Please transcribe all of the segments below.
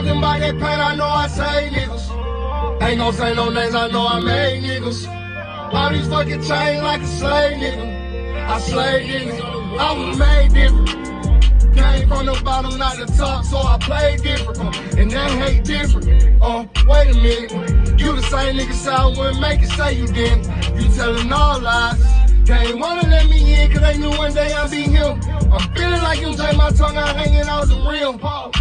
Talking about that pain, I know I say niggas. Ain't gon' say no names, I know I made niggas. All these fucking chains like a slave nigga. I slay niggas. I was made different. Came from the bottom, not the top, so I play different. And they hate different. Wait a minute. You the same nigga say I wouldn't make it, say you didn't. You telling all lies. They ain't wanna let me in, cause they knew one day I'd be him. I'm feeling like him, take my tongue out hanging out the rim.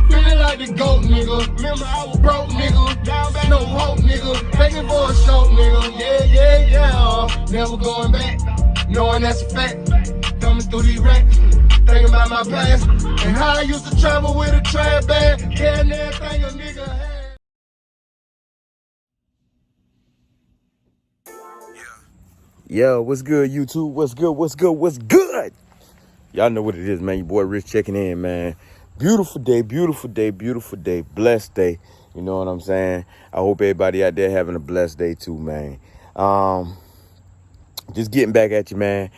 Feeling like the GOAT nigga. Remember I was broke nigga. Down back no hope nigga. Begging for a show nigga. Yeah. Never going back. Knowing that's a fact. Coming through these racks. Thinking about my past. And how I used to travel with a trap bag. Carrying everything a nigga had. Yo, what's good, YouTube? What's good? Y'all know what it is, man. Your boy Rich checking in, man. Beautiful day. Blessed day. You know what I'm saying? I hope everybody out there having a blessed day too, man. Just getting back at you, man.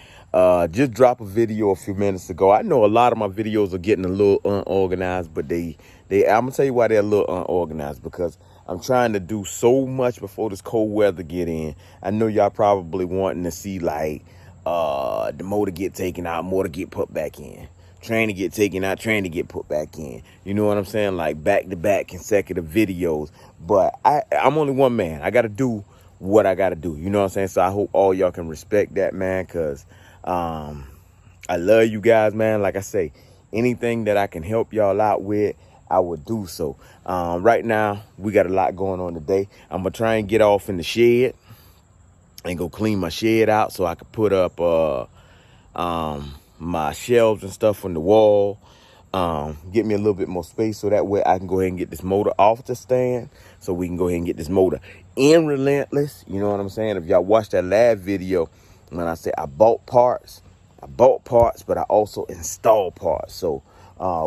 Just dropped a video a few minutes ago. I know a lot of my videos are getting a little unorganized, but I'm gonna tell you why they're a little unorganized, because I'm trying to do so much before this cold weather get in. I know y'all probably wanting to see like the motor get taken out, motor get put back in, train to get taken out, train to get put back in. You know what I'm saying? Like back-to-back consecutive videos. But I'm only one man. I got to do what I got to do. You know what I'm saying? So I hope all y'all can respect that, man, because I love you guys, man. Like I say, anything that I can help y'all out with, I would do so. Right now, we got a lot going on today. I'm going to try and get off in the shed and go clean my shed out so I can put up my shelves and stuff on the wall. Get me a little bit more space so that way I can go ahead and get this motor off the stand so we can go ahead and get this motor in Relentless. You know what I'm saying? If y'all watched that last video, when I said I bought parts, but I also installed parts. So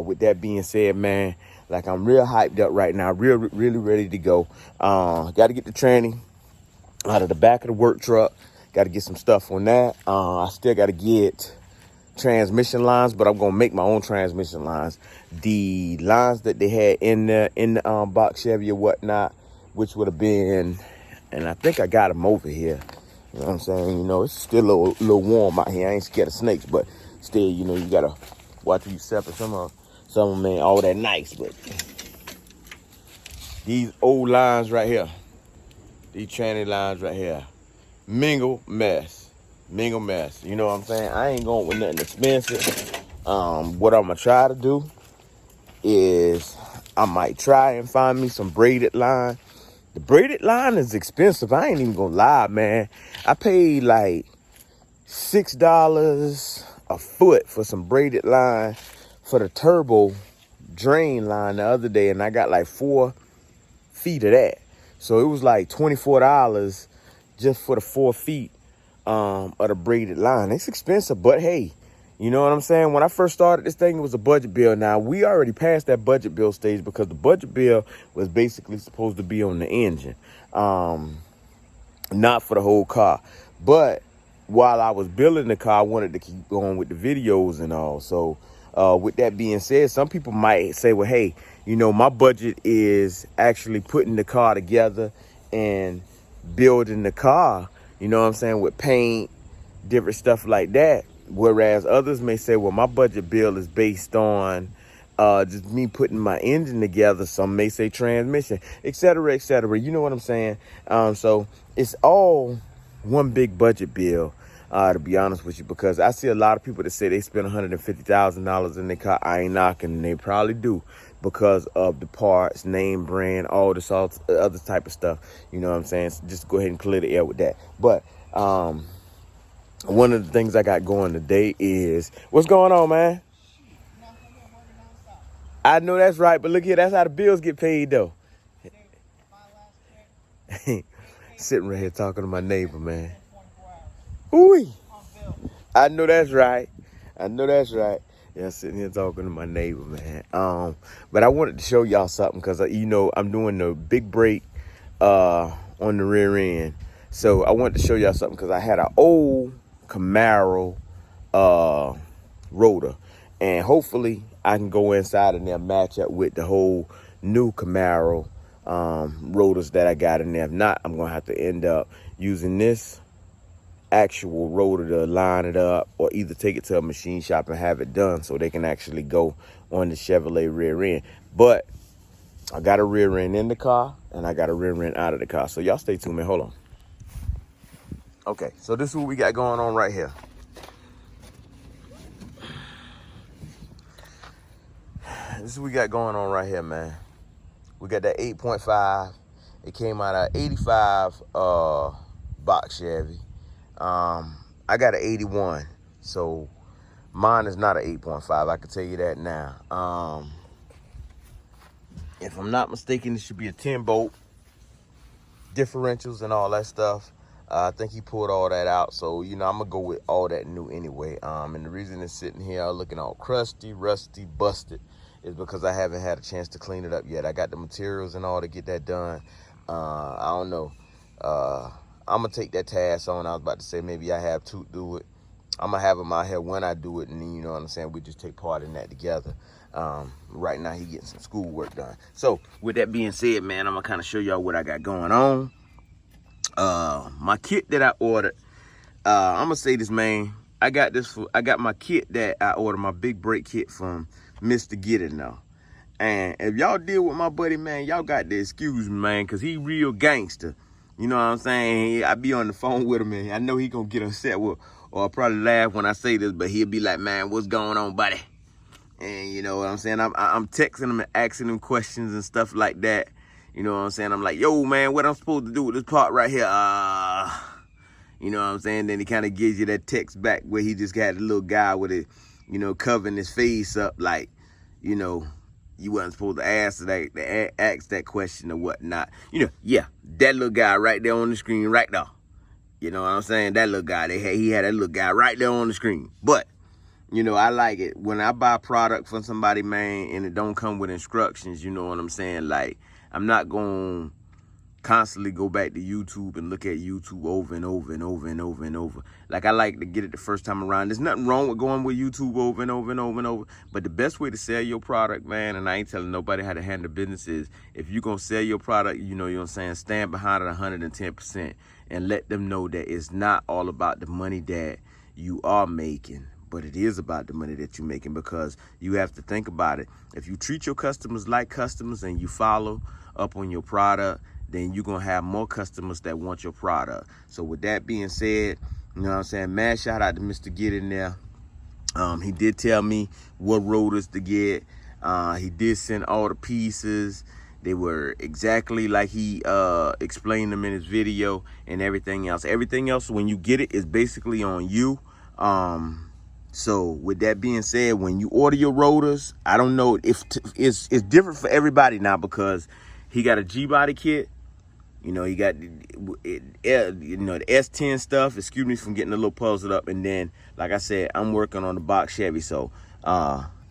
with that being said, man, like I'm real hyped up right now, really ready to go. Got to get the tranny out of the back of the work truck. Got to get some stuff on that. I still got to get transmission lines, but I'm gonna make my own transmission lines. The lines that they had in the box Chevy or whatnot, which would have been, and I think I got them over here. You know what I'm saying? You know, it's still a little warm out here. I ain't scared of snakes, but still, you know, you gotta watch you separate. Some of them ain't all that nice, but these old lines right here, these tranny lines right here, mingle mess. You know what I'm saying? I ain't going with nothing expensive. What I'm gonna try to do is I might try and find me some braided line. The braided line is expensive. I ain't even gonna lie, man. I paid like $6 a foot for some braided line for the turbo drain line the other day, and I got like 4 feet of that. So it was like $24 just for the 4 feet of the braided line. It's expensive, but hey, you know what I'm saying? When I first started this thing, it was a budget bill. Now, we already passed that budget bill stage because the budget bill was basically supposed to be on the engine, not for the whole car. But while I was building the car, I wanted to keep going with the videos and all. So with that being said, some people might say, well, hey, you know, my budget is actually putting the car together and building the car, you know what I'm saying, with paint, different stuff like that. Whereas others may say, well, my budget bill is based on just me putting my engine together. Some may say transmission, et cetera, et cetera. You know what I'm saying? So it's all one big budget bill, to be honest with you, because I see a lot of people that say they spend $150,000 in their car. I ain't knocking, and they probably do, because of the parts, name brand, all this other type of stuff. You know what I'm saying? So just go ahead and clear the air with that. But one of the things I got going today is, what's going on, man? I know that's right, but look here, that's how the bills get paid, though. Sitting right here talking to my neighbor, man. Ooh, I know that's right. Yeah, sitting here talking to my neighbor, man. But I wanted to show y'all something because, you know, I'm doing the big brake on the rear end. So I wanted to show y'all something because I had an old Camaro Rotor, and hopefully I can go inside and they'll match up with the whole new Camaro rotors that I got in there. If not, I'm gonna have to end up using this actual rotor to line it up, or either take it to a machine shop and have it done so they can actually go on the Chevrolet rear end. But I got a rear end in the car and I got a rear end out of the car. So y'all stay tuned, man. Hold on. Okay, so this is what we got going on right here. This is what we got going on right here, man. We got that 8.5. It came out of 85 box Chevy. I got an 81, so mine is not an 8.5. I can tell you that now. If I'm not mistaken, it should be a 10 bolt differentials and all that stuff. I think he pulled all that out, so you know I'm gonna go with all that new anyway. And the reason it's sitting here looking all crusty, rusty, busted is because I haven't had a chance to clean it up yet. I got the materials and all to get that done. I don't know. I'm gonna take that task on. I was about to say maybe I have to do it. I'm gonna have him out here when I do it, and then, you know what I'm saying, we just take part in that together. Right now he getting some school work done. So with that being said, man, I'm gonna kind of show y'all what I got going on. My kit that I ordered, I'm gonna say this, man. I got my kit that I ordered, my big brake kit from Mr. Get It Now. And if y'all deal with my buddy, man, y'all got to excuse me, man, because he real gangster. You know what I'm saying? I be on the phone with him, and I know he gonna get upset with, or I'll probably laugh when I say this, but he'll be like, man, what's going on, buddy? And you know what I'm saying? I'm texting him and asking him questions and stuff like that. You know what I'm saying? I'm like, yo, man, what I'm supposed to do with this part right here? You know what I'm saying? Then he kind of gives you that text back where he just got a little guy with it, you know, covering his face up like, you know, you wasn't supposed to ask that question or whatnot. You know, yeah, that little guy right there on the screen right now. You know what I'm saying? That little guy, he had that little guy right there on the screen. But, you know, I like it. When I buy product from somebody, man, and it don't come with instructions, you know what I'm saying? Like, I'm not going to constantly go back to YouTube and look at YouTube over and over and over and over and over. Like, I like to get it the first time around. There's nothing wrong with going with YouTube over and over and over and over. But the best way to sell your product, man, and I ain't telling nobody how to handle business, is if you're going to sell your product, you know what I'm saying, stand behind it 110% and let them know that it's not all about the money that you are making, but it is about the money that you're making, because you have to think about it. If you treat your customers like customers and you follow up on your product, then you're going to have more customers that want your product. So with that being said, you know what I'm saying, man, shout out to Mr. Get In There. He did tell me what rotors to get. He did send all the pieces. They were exactly like he explained them in his video and everything else. Everything else, when you get it, is basically on you. So with that being said, when you order your rotors, I don't know if it's different for everybody now, because he got a G-body kit. You know, he got you know, the S10 stuff. Excuse me from getting a little puzzled up. And then, like I said, I'm working on the box Chevy. So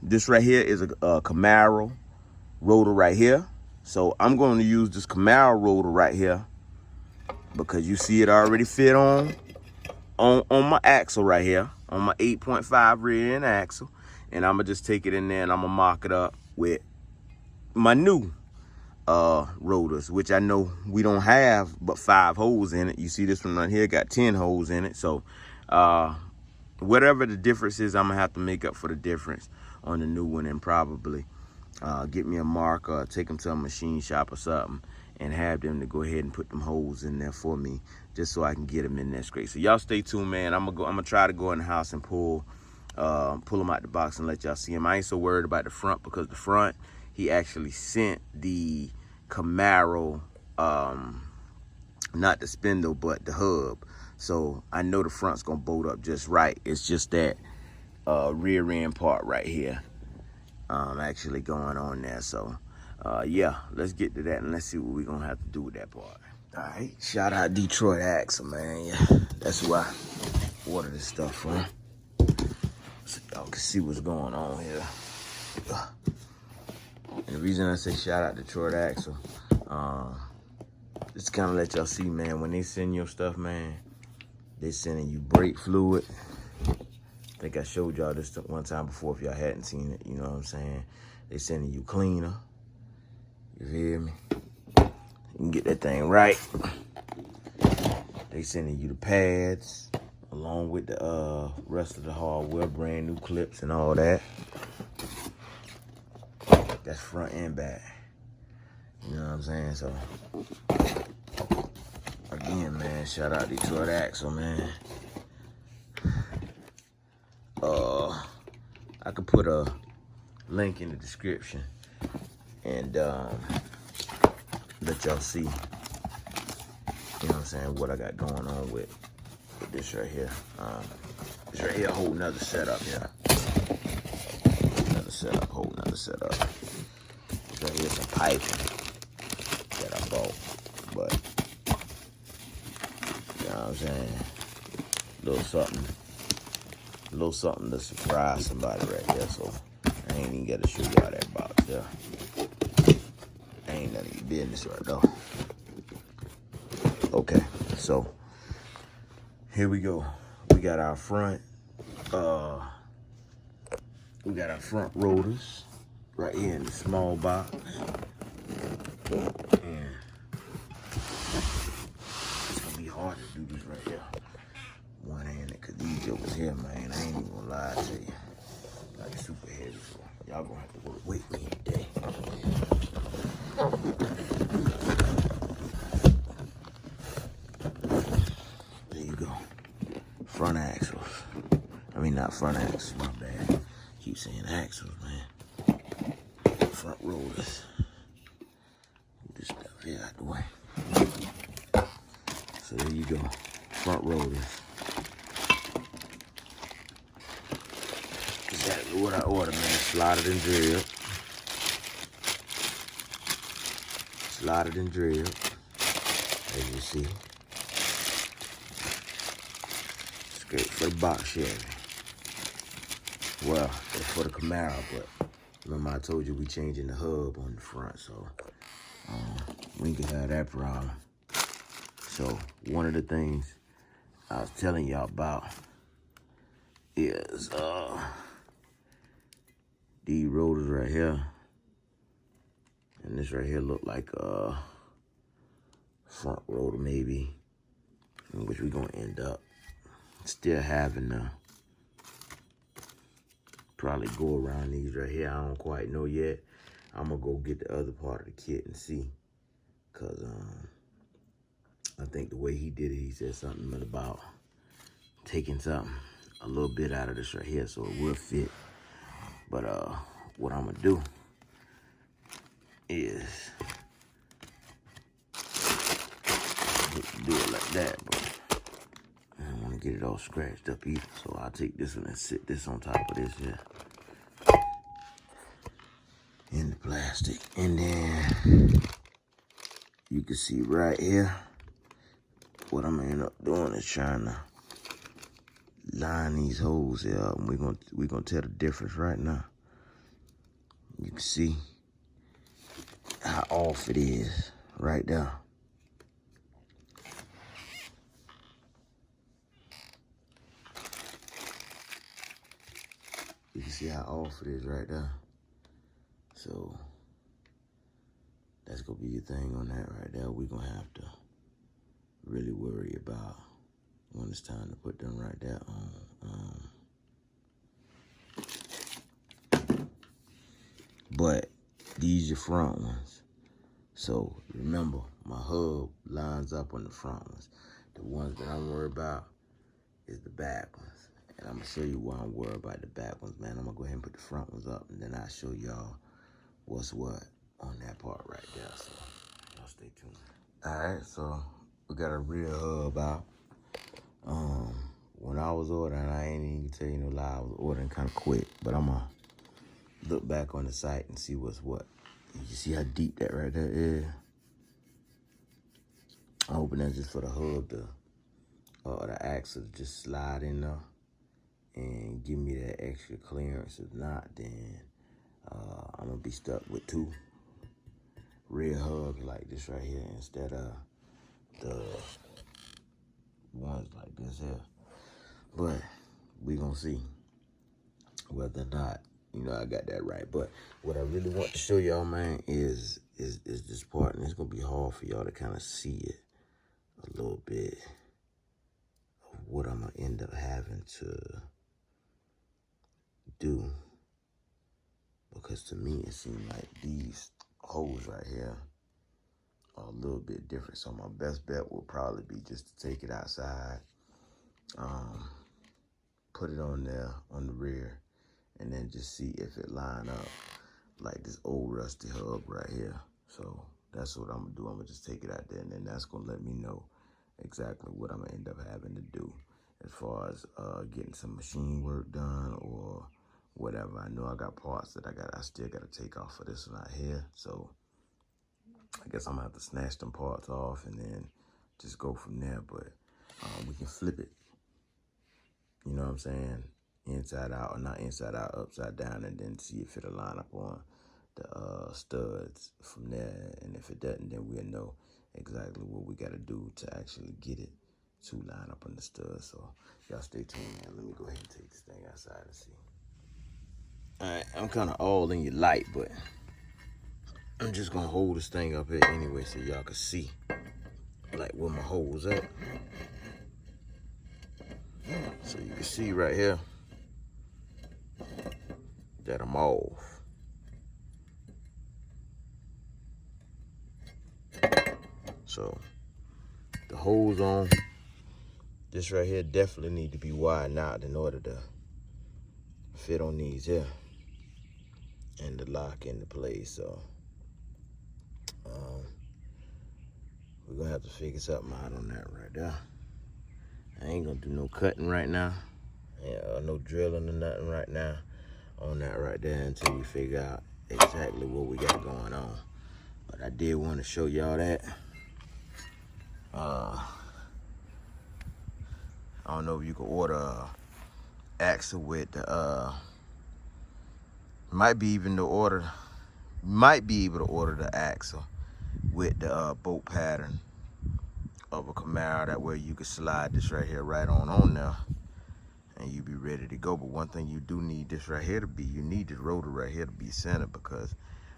this right here is a Camaro rotor right here. So I'm going to use this Camaro rotor right here, because you see it already fit on my axle right here, on my 8.5 rear end axle. And I'm going to just take it in there and I'm going to mark it up with my new rotors, which I know we don't have but 5 holes in it. You see this one right here got 10 holes in it. So whatever the difference is, I'm gonna have to make up for the difference on the new one, and probably get me a marker, take them to a machine shop or something, and have them to go ahead and put them holes in there for me, just so I can get them in there straight. So y'all stay tuned, man. I'm gonna try to go in the house and pull them out the box and let y'all see them. I ain't so worried about the front, because the front, he actually sent the Camaro, not the spindle, but the hub. So I know the front's gonna bolt up just right. It's just that rear end part right here actually going on there. So yeah, let's get to that and let's see what we're gonna have to do with that part. All right, shout out Detroit Axle, man. Yeah, that's who I ordered this stuff from, so y'all can see what's going on here. And the reason I say shout out Detroit Axle, just kind of let y'all see, man, when they send your stuff, man, they sending you brake fluid. I think I showed y'all this one time before if y'all hadn't seen it, you know what I'm saying? They sending you cleaner. everything right. They sending you the pads along with the rest of the hardware, brand new clips and all that. That's front and back. You know what I'm saying? So again, man, shout out Detroit Axle, man. I could put a link in the description and let y'all see, you know what I'm saying, what I got going on with this right here. This right here, a whole nother setup here. Whole nother setup. This right here, some piping that I bought, but you know what I'm saying, little something to surprise somebody right here. So I ain't even got to show y'all that box there. Ain't none of your business right though. Okay, so here we go. We got our front rotors right here in the small box. And it's gonna be hard to do this right here one-handed, cause these jokers here, man, I ain't even gonna lie to you. Like super heavy, so y'all gonna have to work with me today. There you go. Front axles. I mean, not front axles, my bad. Keep saying axles, man. Front rotors. Move this stuff here out the way. So there you go. Front rotors. Exactly what I ordered, man. Slotted and drilled. Slotted and drilled. As you see. Straight for the box Chevy. Well, it's for the Camaro, but remember I told you we changing the hub on the front, so we can have that problem. So one of the things I was telling y'all about is these rotors right here, and this right here look like a front rotor maybe, in which we're gonna end up still having to probably go around these right here. I don't quite know yet. I'm gonna go get the other part of the kit and see, cause I think the way he did it, he said something about taking something a little bit out of this right here so it will fit. But what I'm gonna do is do it like that, but I don't want to get it all scratched up either. So I'll take this one and sit this on top of this here in the plastic, and then you can see right here what I'm gonna end up doing is trying to line these holes here up, and we're gonna tell the difference right now. You can see how off it is right there. You can see how off it is right there. So that's gonna be your thing on that right there. We're gonna have to really worry about when it's time to put them right there on. But these are front ones. So remember, my hub lines up on the front ones. The ones that I'm worried about is the back ones. And I'm gonna show you why I'm worried about the back ones, man. I'm gonna go ahead and put the front ones up, and then I'll show y'all what's what on that part right there. So y'all stay tuned. All right, so we got a rear hub out. When I was ordering, I ain't even tell you no lie, I was ordering kind of quick, but I'm gonna look back on the site and see what's what. You see how deep that right there is? I'm hoping that's just for the hub, the axle to just slide in there and give me that extra clearance. If not, then I'm gonna be stuck with two rear hubs like this right here instead of the ones like this here. But we gonna see whether or not, you know, I got that right. But what I really want to show y'all, man, is this part. and it's gonna be hard for y'all to kind of see it a little bit of what I'm gonna end up having to do, because to me it seems like these holes right here are a little bit different. So my best bet will probably be just to take it outside, put it on there on the rear, and then just see if it line up like this old rusty hub right here. So that's what I'm gonna do. I'm gonna just take it out there, and then that's gonna let me know exactly what I'm gonna end up having to do as far as getting some machine work done or whatever. I know I got parts that I still gotta take off of this one out here. So I guess I'm gonna have to snatch them parts off and then just go from there. But we can flip it, you know what I'm saying, inside out, or not inside out, upside down, and then see if it'll line up on the studs from there. And if it doesn't, then we'll know exactly what we got to do to actually get it to line up on the studs. So y'all stay tuned, man. Let me go ahead and take this thing outside and see. All right, I'm kind of all in your light, but I'm just gonna hold this thing up here anyway so y'all can see like where my holes at. So you can see right here that I'm off. So the holes on this right here definitely need to be widened out in order to fit on these here and to lock into place. So we're gonna have to figure something out on that right there. I ain't gonna do no cutting right now, no drilling or nothing right now on that right there until we figure out exactly what we got going on. But I did want to show y'all that. I don't know if you can order a axle with the might be able to order the axle with the bolt pattern of a Camaro. That way you can slide this right here right on there and you be ready to go. But one thing you do need this right here to be, you need this rotor right here to be centered, because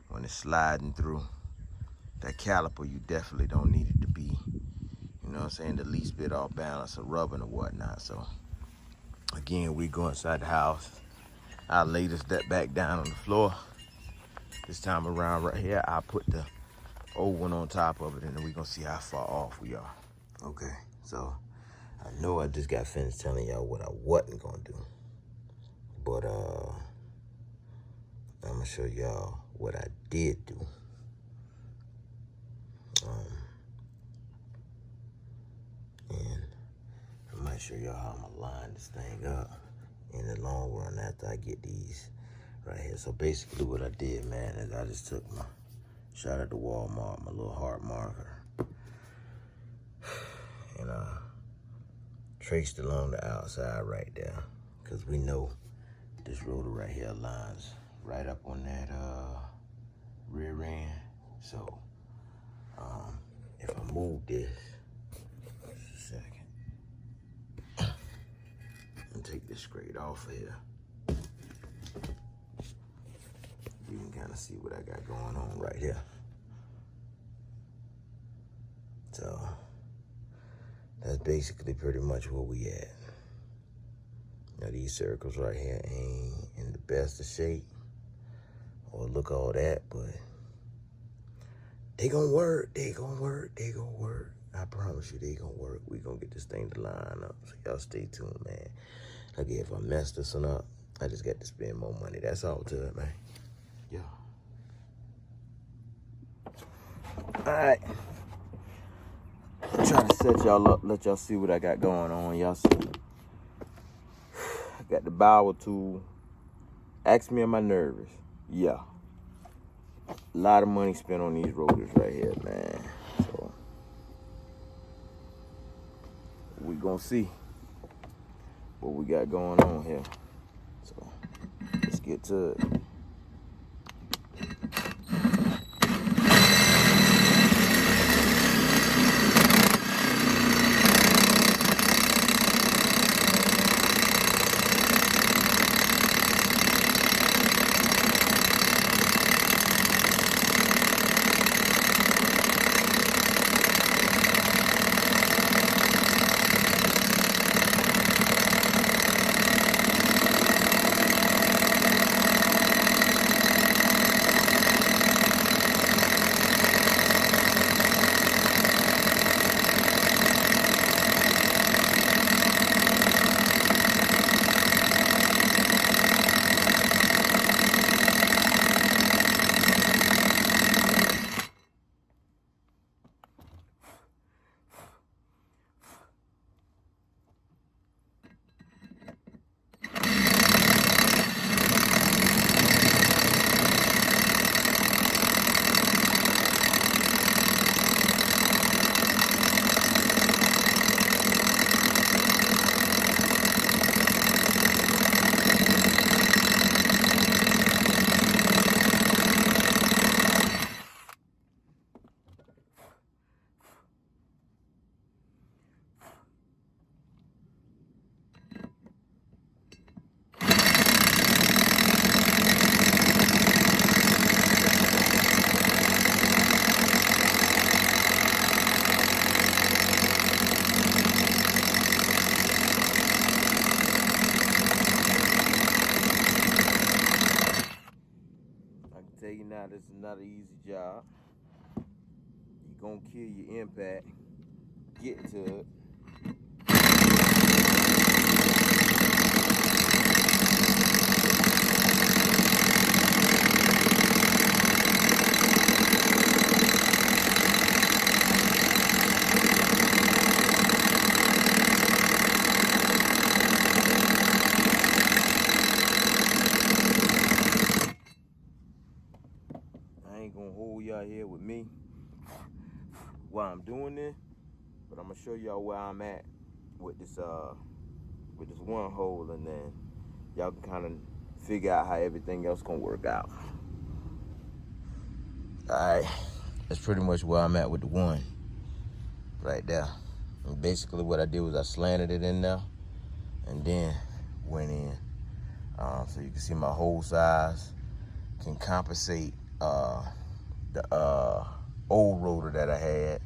when it's sliding through that caliper, you definitely don't need it to be, you know what I'm saying, the least bit off balance or rubbing or whatnot. So again, we go inside the house. I'll lay this back down on the floor. This time around right here, I'll put the old one on top of it, and then we're gonna see how far off we are. Okay, so I know I just got finished telling y'all what I wasn't gonna do, but I'm gonna show y'all what I did do. And I might show y'all how I'm gonna line this thing up in the long run after I get these right here. So basically what I did, man, is I just took my shot at the Walmart, my little heart marker, and traced along the outside right there, because we know this rotor right here lines right up on that rear end. So if I move this, just a second, and take this straight off of here, you can kind of see what I got going on right here. So that's basically pretty much where we at. Now these circles right here ain't in the best of shape or look all that, but they gonna work, they gonna work, they gonna work. I promise you they gonna work. We gonna get this thing to line up. So y'all stay tuned, man. Again, if I mess this one up, I just got to spend more money. That's all to it, man. Yeah. All right. I'm trying to set y'all up, let y'all see what I got going on. Y'all see, I got the Bauer tool. Ask me, am I nervous? Yeah. A lot of money spent on these rotors right here, man. So we gonna see what we got going on here. So let's get to it. gonna kill your impact, get to it. I ain't gonna hold y'all here with me while I'm doing this, but I'm gonna show y'all where I'm at with this one hole, and then y'all can kind of figure out how everything else gonna work out. All right, that's pretty much where I'm at with the one right there. And basically what I did was I slanted it in there and then went in. So you can see my hole size can compensate the old rotor that I had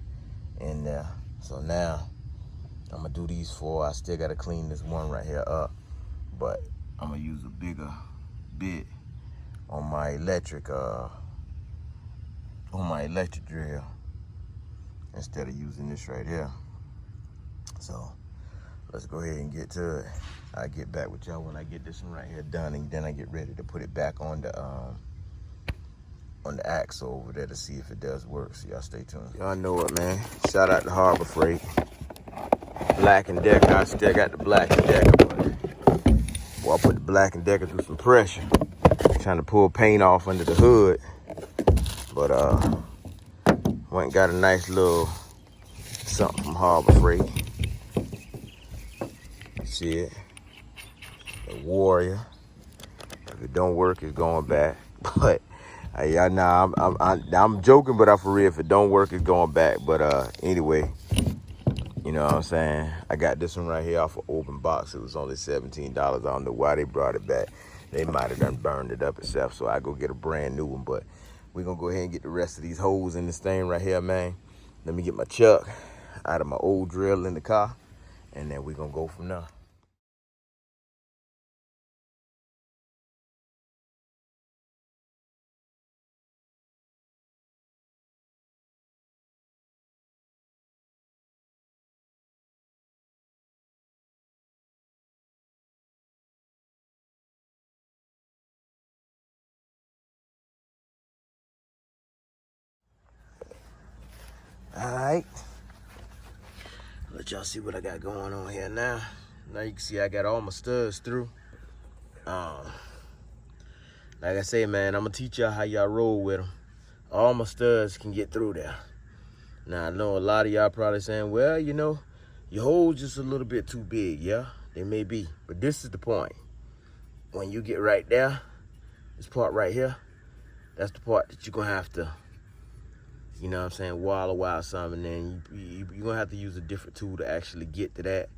in there. So now I'm gonna do these four. I still gotta clean this one right here up, but I'm gonna use a bigger bit on my electric drill instead of using this right here. So let's go ahead and get to it. I'll get back with y'all when I get this one right here done, and then I get ready to put it back on the axle over there to see if it does work. So y'all stay tuned. Y'all know it, man. Shout out to Harbor Freight. Black and Decker. I still got the Black and Decker, but well, I put the Black and Decker through some pressure, trying to pull paint off under the hood. But went and got a nice little something from Harbor Freight. See it? The Warrior. If it don't work, it's going back. But y'all know I'm joking, but for real, if it don't work, it's going back. But anyway, you know what I'm saying? I got this one right here off of open box. It was only $17. I don't know why they brought it back. They might have done burned it up itself, so I go get a brand new one. But we're gonna go ahead and get the rest of these holes in this thing right here, man. Let me get my chuck out of my old drill in the car, and then we're gonna go from there. All right, let y'all see what I got going on here now. Now you can see I got all my studs through. Like I say, man, I'm gonna teach y'all how y'all roll with them. All my studs can get through there. Now I know a lot of y'all probably saying, well, you know, your hole's just a little bit too big. Yeah, they may be, but this is the point. When you get right there, this part right here, that's the part that you're gonna have to, you know what I'm saying, wallow out some, and then you're gonna have to use a different tool to actually get to that.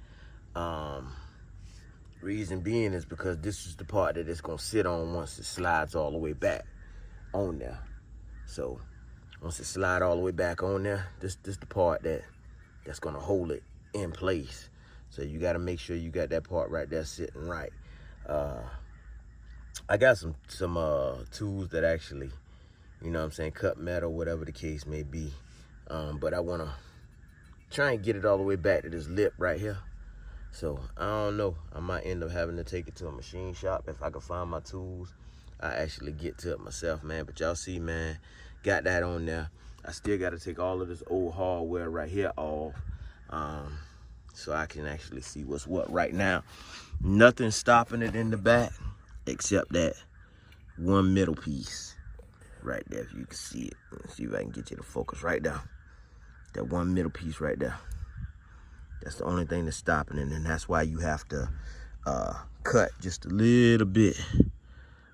Reason being is because this is the part that it's gonna sit on once it slides all the way back on there. So once it slide all the way back on there, this the part that's gonna hold it in place. So you gotta make sure you got that part right there sitting right. I got some tools that actually, you know what I'm saying, cut metal, whatever the case may be. But I wanna try and get it all the way back to this lip right here. So I don't know, I might end up having to take it to a machine shop. If I can find my tools, I actually get to it myself, man. But y'all see, man, got that on there. I still got to take all of this old hardware right here off, so I can actually see what's what right now. Nothing stopping it in the back except that one middle piece right there, if you can see it. Let's see if I can get you to focus right there. That one middle piece right there. That's the only thing that's stopping it, and that's why you have to cut just a little bit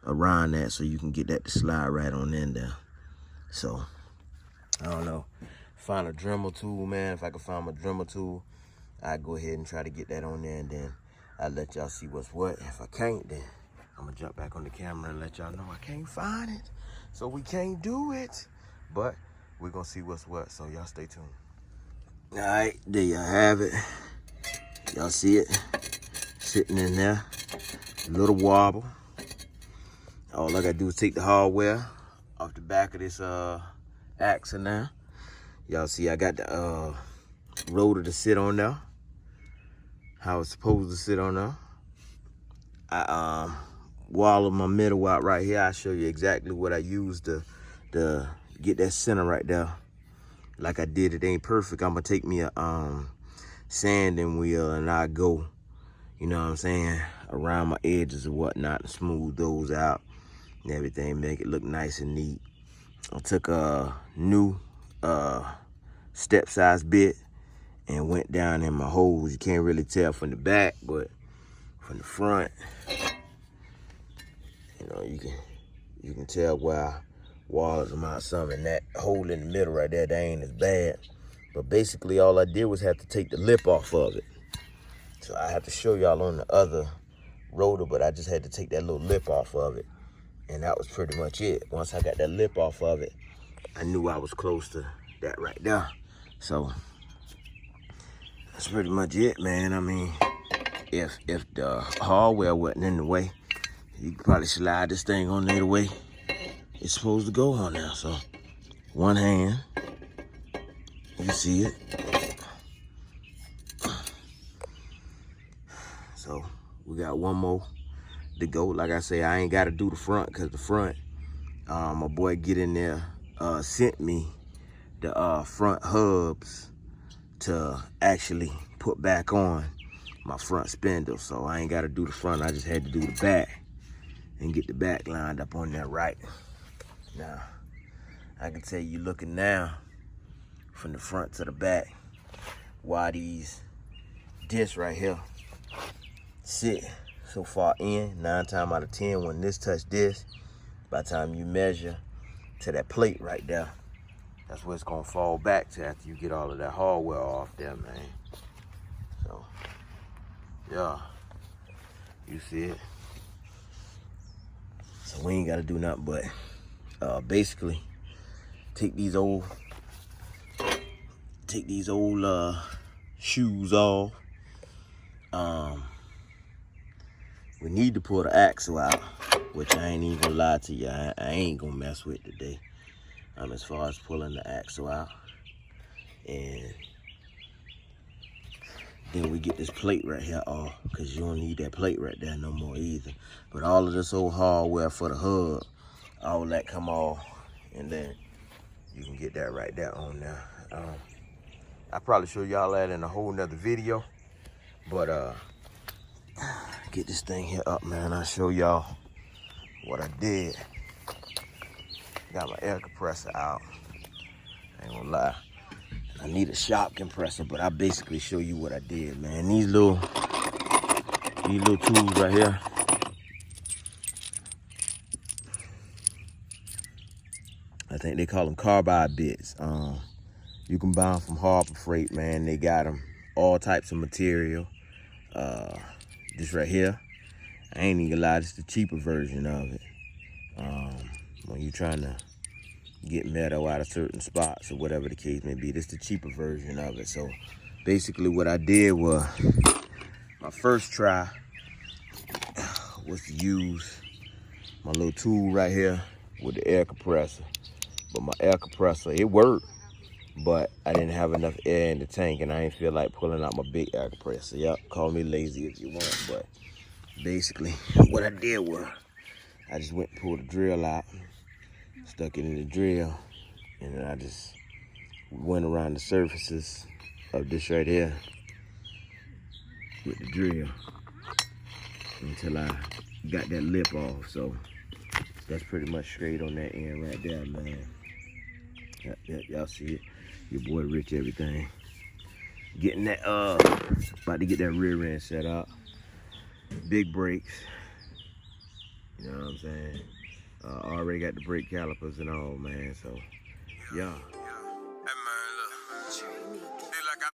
around that so you can get that to slide right on in there. So I don't know, find a Dremel tool, man. If I can find my Dremel tool, I go ahead and try to get that on there, and then I'll let y'all see what's what. If I can't, then I'm gonna jump back on the camera and let y'all know I can't find it, so we can't do it. But we're gonna see what's what, so y'all stay tuned. All right, there y'all have it. Y'all see it sitting in there, a little wobble. All I gotta do is take the hardware off the back of this axle now. Y'all see I got the rotor to sit on there. How it's supposed to sit on there. I walled my middle out right here. I'll show you exactly what I used to get that center right there. Like I did, it ain't perfect. I'm gonna take me a sanding wheel and I go, you know what I'm saying, around my edges and whatnot and smooth those out and everything, make it look nice and neat. I took a new step size bit and went down in my holes. You can't really tell from the back, but from the front, you know, you can tell where I walled them out some, and that hole in the middle right there, that ain't as bad. But basically all I did was have to take the lip off of it. So I have to show y'all on the other rotor, but I just had to take that little lip off of it. And that was pretty much it. Once I got that lip off of it, I knew I was close to that right there. So that's pretty much it, man. I mean, if the hardware wasn't in the way, you could probably slide this thing on there the way it's supposed to go on there. So one hand, you see it. So we got one more to go. Like I say, I ain't got to do the front because the front, my boy Get In There sent me the front hubs to actually put back on my front spindle. So I ain't got to do the front. I just had to do the back and get the back lined up on there right. Now, I can tell you looking now from the front to the back why these discs right here sit so far in. 9 times out of 10, when this touch this, by the time you measure to that plate right there, that's where it's gonna fall back to after you get all of that hardware off there, man. So, yeah, you see it. So we ain't gotta do nothing but basically take these old shoes off. We need to pull the axle out, which I ain't even gonna lie to you, I ain't gonna mess with today. As far as pulling the axle out. And then we get this plate right here off, because you don't need that plate right there no more either. But all of this old hardware for the hub, all that come off, and then you can get that right there on there. I probably show y'all that in a whole nother video, but get this thing here up, man. I'll show y'all what I did. Got my air compressor out. I ain't gonna lie, I need a shop compressor, but I basically show you what I did, man. These little tools right here, I think they call them carbide bits. You can buy them from Harbor Freight, man. They got them all types of material. This right here, I ain't even gonna lie, this is the cheaper version of it. When you're trying to get metal out of certain spots or whatever the case may be, this is the cheaper version of it. So basically what I did was, my first try was to use my little tool right here with the air compressor. But my air compressor, it worked, but I didn't have enough air in the tank and I didn't feel like pulling out my big air compressor. Yep, call me lazy if you want, but basically what I did was, I just went and pulled the drill out, stuck it in the drill, and then I just went around the surfaces of this right here with the drill until I got that lip off. So that's pretty much straight on that end right there, man. Y'all see it? Your boy Rich everything. Getting that, about to get that rear end set up. Big brakes. You know what I'm saying? Already got the brake calipers and all, man. So, yeah. Hey, man, look.